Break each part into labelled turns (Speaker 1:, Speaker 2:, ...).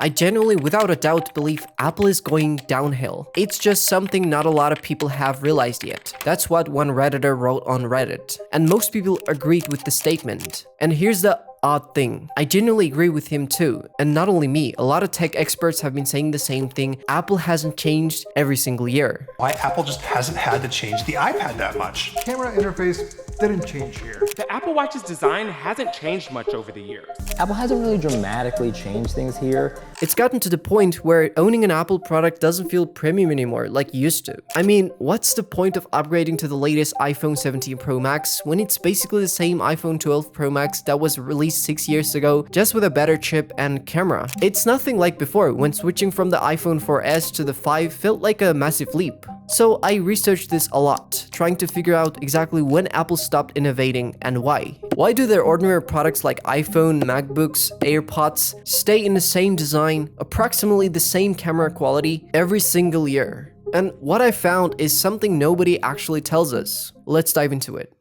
Speaker 1: I genuinely, without a doubt, believe Apple is going downhill. It's just something not a lot of people have realized yet. That's what one Redditor wrote on Reddit. And most people agreed with the statement. And here's the odd thing. I genuinely agree with him too. And not only me, a lot of tech experts have been saying the same thing. Apple hasn't changed every single year.
Speaker 2: Why Apple just hasn't had to change the iPad that much.
Speaker 3: Camera interface didn't change here.
Speaker 4: The Apple Watch's design hasn't changed much over the years.
Speaker 5: Apple hasn't really dramatically changed things here.
Speaker 1: It's gotten to the point where owning an Apple product doesn't feel premium anymore like it used to. I mean, what's the point of upgrading to the latest iPhone 17 Pro Max when it's basically the same iPhone 12 Pro Max that was released 6 years ago, just with a better chip and camera? It's nothing like before, when switching from the iPhone 4S to the 5 felt like a massive leap. So I researched this a lot, trying to figure out exactly when Apple stopped innovating and why. Why do their ordinary products like iPhone, MacBooks, AirPods stay in the same design, approximately the same camera quality every single year? And what I found is something nobody actually tells us. Let's dive into it.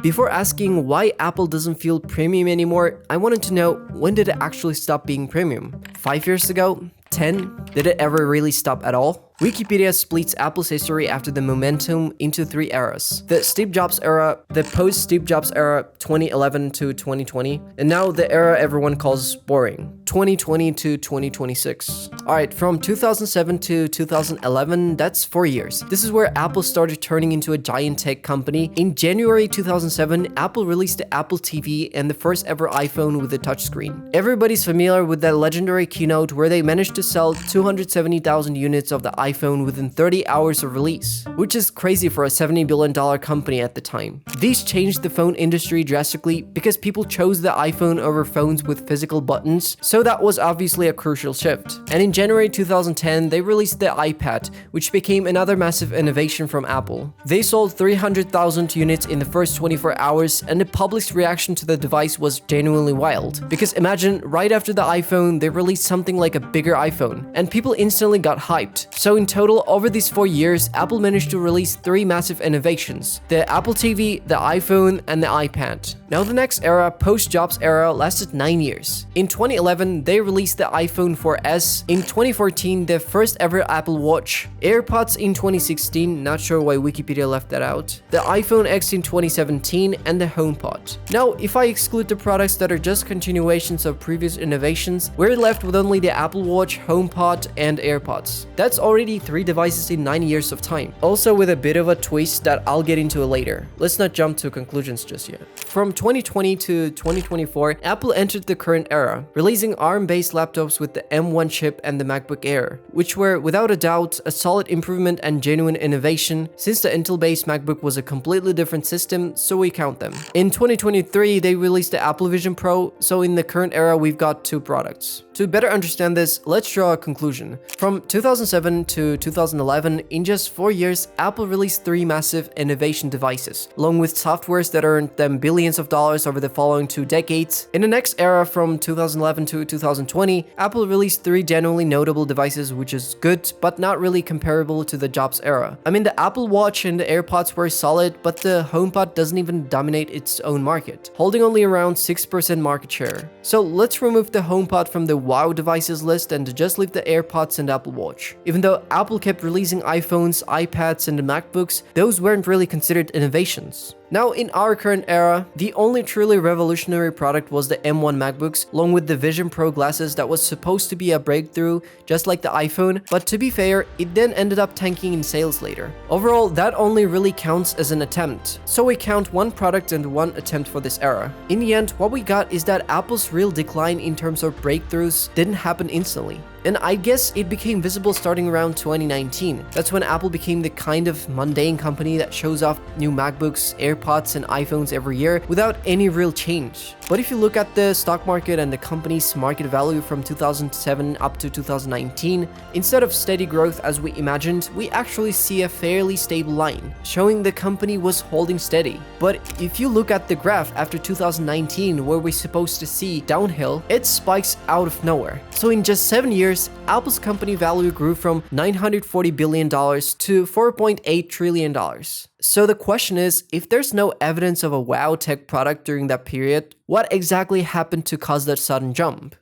Speaker 1: Before asking why Apple doesn't feel premium anymore, I wanted to know, when did it actually stop being premium? 5 years ago? 10? Did it ever really stop at all? Wikipedia splits Apple's history after the momentum into 3 eras. The Steve Jobs era, the post-Steve Jobs era 2011 to 2020, and now the era everyone calls boring, 2020 to 2026. Alright, from 2007 to 2011, that's 4 years. This is where Apple started turning into a giant tech company. In January 2007, Apple released the Apple TV and the first ever iPhone with a touchscreen. Everybody's familiar with that legendary keynote where they managed to sell 270,000 units of the iPhone within 30 hours of release, which is crazy for a $70 billion company at the time. These changed the phone industry drastically because people chose the iPhone over phones with physical buttons, so that was obviously a crucial shift. And in January 2010, they released the iPad, which became another massive innovation from Apple. They sold 300,000 units in the first 24 hours, and the public's reaction to the device was genuinely wild. Because imagine, right after the iPhone, they released something like a bigger iPhone, and people instantly got hyped. So in total, over these 4 years, Apple managed to release 3 massive innovations: the Apple TV, the iPhone, and the iPad. Now the next era, post-Jobs era, lasted 9 years. In 2011, they released the iPhone 4S. In 2014, the first ever Apple Watch. AirPods in 2016, not sure why Wikipedia left that out. The iPhone X in 2017, and the HomePod. Now, if I exclude the products that are just continuations of previous innovations, we're left with only the Apple Watch, HomePod, and AirPods. That's already 3 devices in 9 years of time. Also with a bit of a twist that I'll get into later. Let's not jump to conclusions just yet. From 2020 to 2024, Apple entered the current era, releasing ARM-based laptops with the M1 chip and the MacBook Air, which were without a doubt a solid improvement and genuine innovation, since the Intel-based MacBook was a completely different system, so we count them. In 2023, they released the Apple Vision Pro, so in the current era we've got 2 products. To better understand this, let's draw a conclusion. From 2007 to 2011, in just 4 years, Apple released 3 massive innovation devices, along with softwares that earned them billions of dollars over the following 2 decades. In the next era, from 2011 to 2020, Apple released 3 genuinely notable devices, which is good, but not really comparable to the Jobs era. I mean, the Apple Watch and the AirPods were solid, but the HomePod doesn't even dominate its own market, holding only around 6% market share. So let's remove the HomePod from the wow devices list and just leave the AirPods and Apple Watch. Even though Apple kept releasing iPhones, iPads, and the MacBooks, those weren't really considered innovations. Now, in our current era, the only truly revolutionary product was the M1 MacBooks, along with the Vision Pro glasses that was supposed to be a breakthrough, just like the iPhone, but to be fair, it then ended up tanking in sales later. Overall, that only really counts as an attempt, so we count 1 product and 1 attempt for this era. In the end, what we got is that Apple's real decline in terms of breakthroughs didn't happen instantly. And I guess it became visible starting around 2019. That's when Apple became the kind of mundane company that shows off new MacBooks, AirPods, and iPhones every year without any real change. But if you look at the stock market and the company's market value from 2007 up to 2019, instead of steady growth as we imagined, we actually see a fairly stable line, showing the company was holding steady. But if you look at the graph after 2019, where we're supposed to see downhill, it spikes out of nowhere. So in just 7 years, Apple's company value grew from $940 billion to $4.8 trillion. So the question is, if there's no evidence of a wow tech product during that period, what exactly happened to cause that sudden jump?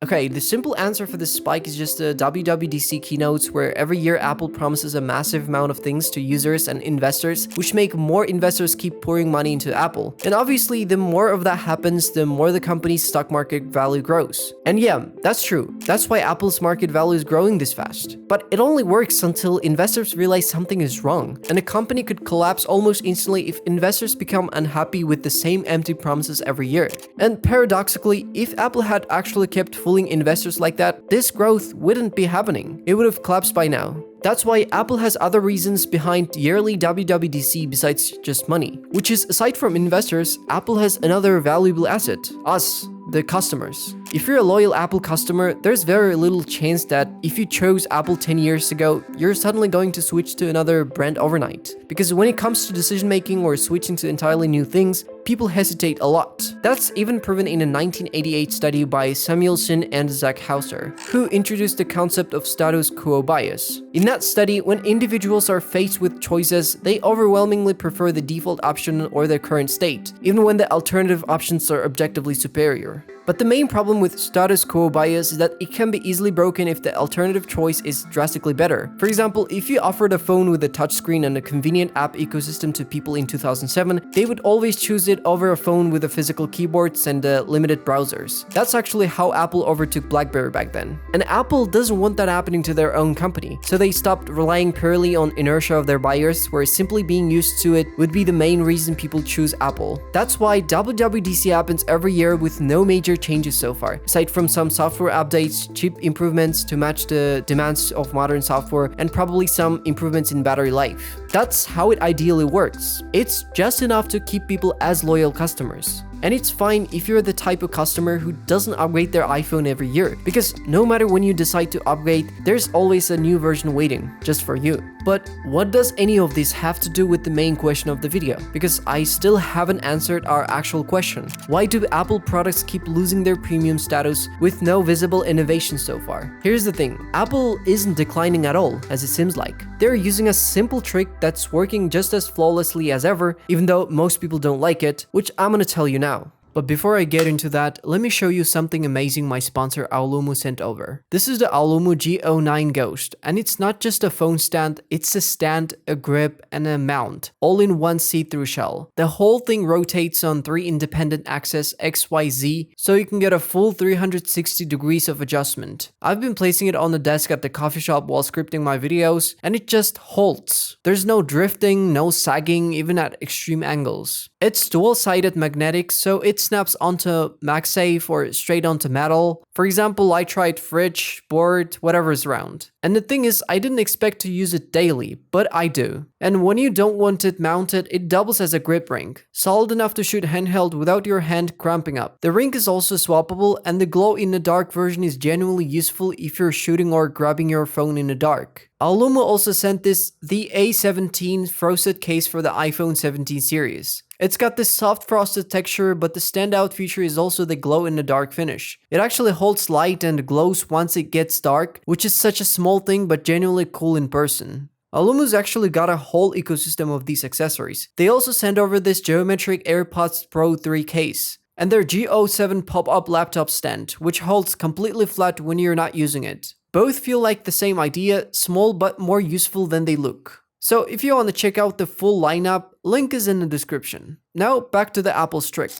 Speaker 1: Okay, the simple answer for this spike is just the WWDC keynotes, where every year Apple promises a massive amount of things to users and investors, which make more investors keep pouring money into Apple. And obviously, the more of that happens, the more the company's stock market value grows. And yeah, that's true. That's why Apple's market value is growing this fast. But it only works until investors realize something is wrong, and a company could collapse almost instantly if investors become unhappy with the same empty promises every year. And paradoxically, if Apple had actually kept fooling investors like that, this growth wouldn't be happening. It would have collapsed by now. That's why Apple has other reasons behind yearly WWDC besides just money, which is, aside from investors, Apple has another valuable asset: us, the customers. If you're a loyal Apple customer, there's very little chance that if you chose Apple 10 years ago, you're suddenly going to switch to another brand overnight. Because when it comes to decision making or switching to entirely new things, people hesitate a lot. That's even proven in a 1988 study by Samuelson and Zach Hauser, who introduced the concept of status quo bias. In that study, when individuals are faced with choices, they overwhelmingly prefer the default option or their current state, even when the alternative options are objectively superior. But the main problem with status quo bias is that it can be easily broken if the alternative choice is drastically better. For example, if you offered a phone with a touchscreen and a convenient app ecosystem to people in 2007, they would always choose it over a phone with a physical keyboards and limited browsers. That's actually how Apple overtook BlackBerry back then. And Apple doesn't want that happening to their own company, so they stopped relying purely on inertia of their buyers, where simply being used to it would be the main reason people choose Apple. That's why WWDC happens every year with no major changes so far, aside from some software updates, chip improvements to match the demands of modern software, and probably some improvements in battery life. That's how it ideally works. It's just enough to keep people as loyal customers. And it's fine if you're the type of customer who doesn't upgrade their iPhone every year, because no matter when you decide to upgrade, there's always a new version waiting just for you. But what does any of this have to do with the main question of the video? Because I still haven't answered our actual question. Why do Apple products keep losing their premium status with no visible innovation so far? Here's the thing, Apple isn't declining at all, as it seems like. They're using a simple trick that's working just as flawlessly as ever, even though most people don't like it, which I'm gonna tell you now. But before I get into that, let me show you something amazing my sponsor Aolumu sent over. This is the Aolumu G09 Ghost, and it's not just a phone stand, it's a stand, a grip, and a mount, all in one see-through shell. The whole thing rotates on 3 independent axes XYZ, so you can get a full 360 degrees of adjustment. I've been placing it on the desk at the coffee shop while scripting my videos, and it just holds. There's no drifting, no sagging, even at extreme angles. It's dual-sided magnetic, so it snaps onto MagSafe or straight onto metal. For example, I tried fridge, board, whatever's around. And the thing is, I didn't expect to use it daily, but I do. And when you don't want it mounted, it doubles as a grip ring, solid enough to shoot handheld without your hand cramping up. The ring is also swappable, and the glow-in-the-dark version is genuinely useful if you're shooting or grabbing your phone in the dark. Aolumu also sent the A17 frosted case for the iPhone 17 series. It's got this soft frosted texture, but the standout feature is also the glow-in-the-dark finish. It actually holds light and glows once it gets dark, which is such a small thing but genuinely cool in person. Aolumu's actually got a whole ecosystem of these accessories. They also sent over this geometric AirPods Pro 3 case, and their G07 pop-up laptop stand, which holds completely flat when you're not using it. Both feel like the same idea, small but more useful than they look. So if you want to check out the full lineup, link is in the description. Now back to the Apple trick.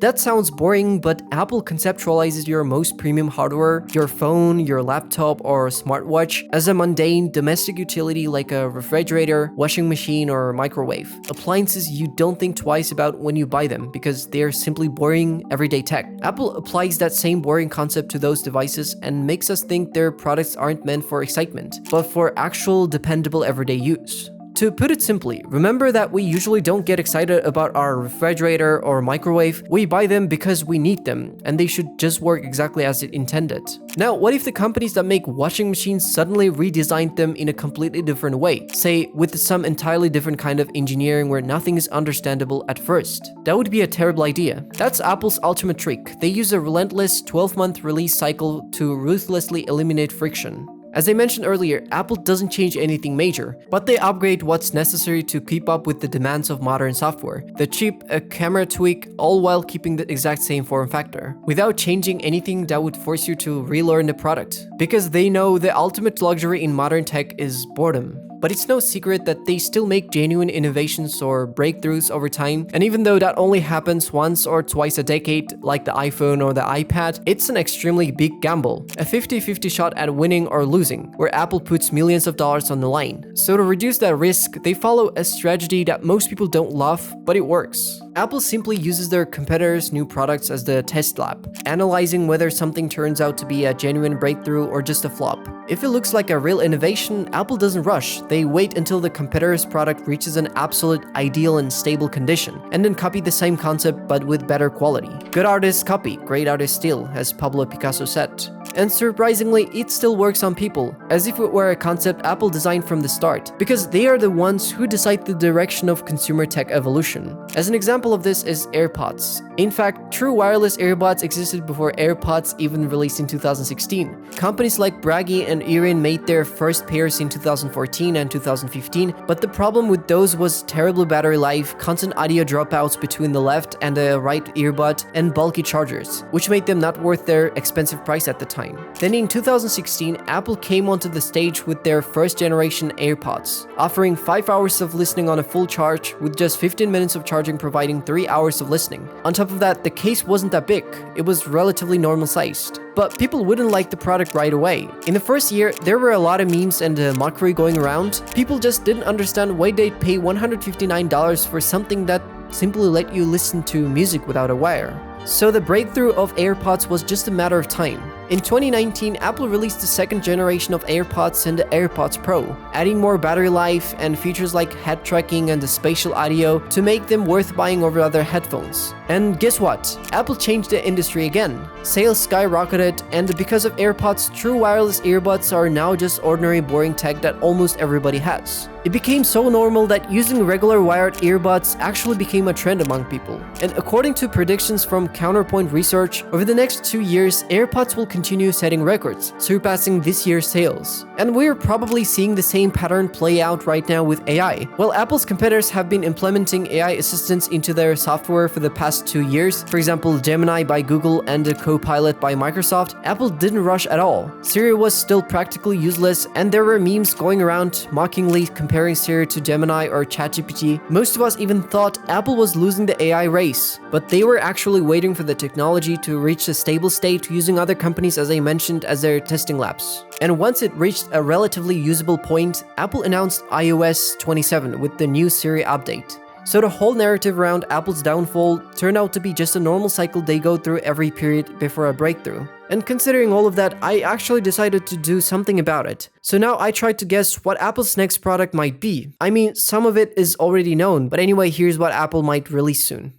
Speaker 1: That sounds boring, but Apple conceptualizes your most premium hardware, your phone, your laptop, or smartwatch, as a mundane domestic utility like a refrigerator, washing machine, or microwave. Appliances you don't think twice about when you buy them because they're simply boring, everyday tech. Apple applies that same boring concept to those devices and makes us think their products aren't meant for excitement, but for actual dependable everyday use. To put it simply, remember that we usually don't get excited about our refrigerator or microwave. We buy them because we need them, and they should just work exactly as it intended. Now, what if the companies that make washing machines suddenly redesigned them in a completely different way? Say, with some entirely different kind of engineering where nothing is understandable at first. That would be a terrible idea. That's Apple's ultimate trick. They use a relentless 12-month release cycle to ruthlessly eliminate friction. As I mentioned earlier, Apple doesn't change anything major, but they upgrade what's necessary to keep up with the demands of modern software. The chip, a camera tweak, all while keeping the exact same form factor, without changing anything that would force you to relearn the product. Because they know the ultimate luxury in modern tech is boredom. But it's no secret that they still make genuine innovations or breakthroughs over time, and even though that only happens once or twice a decade, like the iPhone or the iPad, it's an extremely big gamble. A 50-50 shot at winning or losing, where Apple puts millions of dollars on the line. So to reduce that risk, they follow a strategy that most people don't love, but it works. Apple simply uses their competitors' new products as the test lab, analyzing whether something turns out to be a genuine breakthrough or just a flop. If it looks like a real innovation, Apple doesn't rush. They wait until the competitor's product reaches an absolute ideal and stable condition, and then copy the same concept but with better quality. Good artists copy, great artists steal, as Pablo Picasso said. And surprisingly, it still works on people, as if it were a concept Apple designed from the start, because they are the ones who decide the direction of consumer tech evolution. As an example of this is AirPods. In fact, true wireless earbuds existed before AirPods even released in 2016. Companies like Bragi and Erin made their first pairs in 2014 and 2015, but the problem with those was terrible battery life, constant audio dropouts between the left and the right earbud, and bulky chargers, which made them not worth their expensive price at the time. Then in 2016, Apple came onto the stage with their first generation AirPods, offering 5 hours of listening on a full charge, with just 15 minutes of charging providing 3 hours of listening. On top of that, the case wasn't that big, it was relatively normal sized. But people wouldn't like the product right away. In the first year, there were a lot of memes and mockery going around. People just didn't understand why they'd pay $159 for something that simply let you listen to music without a wire. So the breakthrough of AirPods was just a matter of time. In 2019, Apple released the second generation of AirPods and the AirPods Pro, adding more battery life and features like head tracking and the spatial audio to make them worth buying over other headphones. And guess what? Apple changed the industry again. Sales skyrocketed, and because of AirPods, true wireless earbuds are now just ordinary boring tech that almost everybody has. It became so normal that using regular wired earbuds actually became a trend among people. And according to predictions from Counterpoint Research, over the next 2 years, AirPods will continue setting records, surpassing this year's sales. And we're probably seeing the same pattern play out right now with AI. While Apple's competitors have been implementing AI assistants into their software for the past 2 years, for example Gemini by Google and Copilot by Microsoft, Apple didn't rush at all. Siri was still practically useless, and there were memes going around mockingly comparing Siri to Gemini or ChatGPT. Most of us even thought Apple was losing the AI race, but they were actually waiting for the technology to reach a stable state, using other companies, as I mentioned, as their testing labs. And once it reached a relatively usable point, Apple announced iOS 27 with the new Siri update. So the whole narrative around Apple's downfall turned out to be just a normal cycle they go through every period before a breakthrough. And considering all of that, I actually decided to do something about it. So now I tried to guess what Apple's next product might be. I mean, some of it is already known, but anyway, here's what Apple might release soon.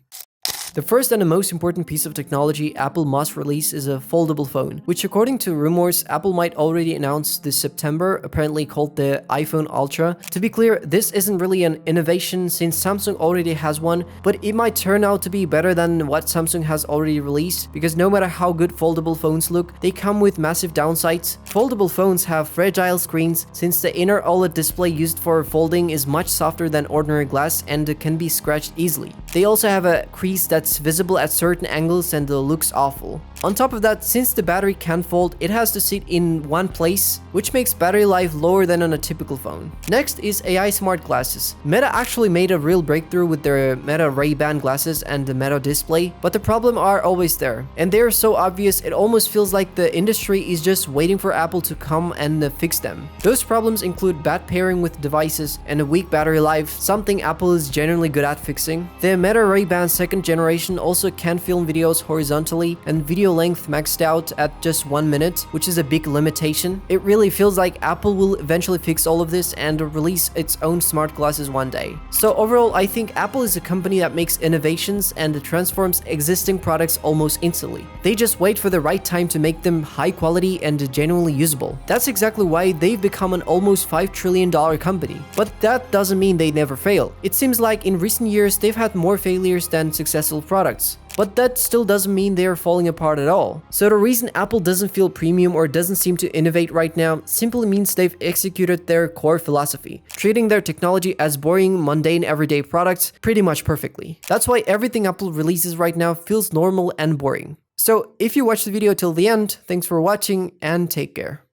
Speaker 1: The first and the most important piece of technology Apple must release is a foldable phone, which according to rumors, Apple might already announce this September, apparently called the iPhone Ultra. To be clear, this isn't really an innovation since Samsung already has one, but it might turn out to be better than what Samsung has already released, because no matter how good foldable phones look, they come with massive downsides. Foldable phones have fragile screens since the inner OLED display used for folding is much softer than ordinary glass and can be scratched easily. They also have a crease that's visible at certain angles and looks awful. On top of that, since the battery can fold, it has to sit in one place, which makes battery life lower than on a typical phone. Next is AI smart glasses. Meta actually made a real breakthrough with their Meta Ray-Ban glasses and the Meta display, but the problems are always there. And they are so obvious, it almost feels like the industry is just waiting for Apple to come and fix them. Those problems include bad pairing with devices and a weak battery life, something Apple is generally good at fixing. The Meta Ray-Ban second generation also can film videos horizontally, and video length maxed out at just 1 minute, which is a big limitation. It really feels like Apple will eventually fix all of this and release its own smart glasses one day. So overall, I think Apple is a company that makes innovations and transforms existing products almost instantly. They just wait for the right time to make them high quality and genuinely usable. That's exactly why they've become an almost $5 trillion company. But that doesn't mean they never fail. It seems like in recent years they've had more failures than successful products. but that still doesn't mean they are falling apart at all. So the reason Apple doesn't feel premium or doesn't seem to innovate right now simply means they've executed their core philosophy, treating their technology as boring, mundane, everyday products pretty much perfectly. That's why everything Apple releases right now feels normal and boring. So if you watched the video till the end, thanks for watching and take care.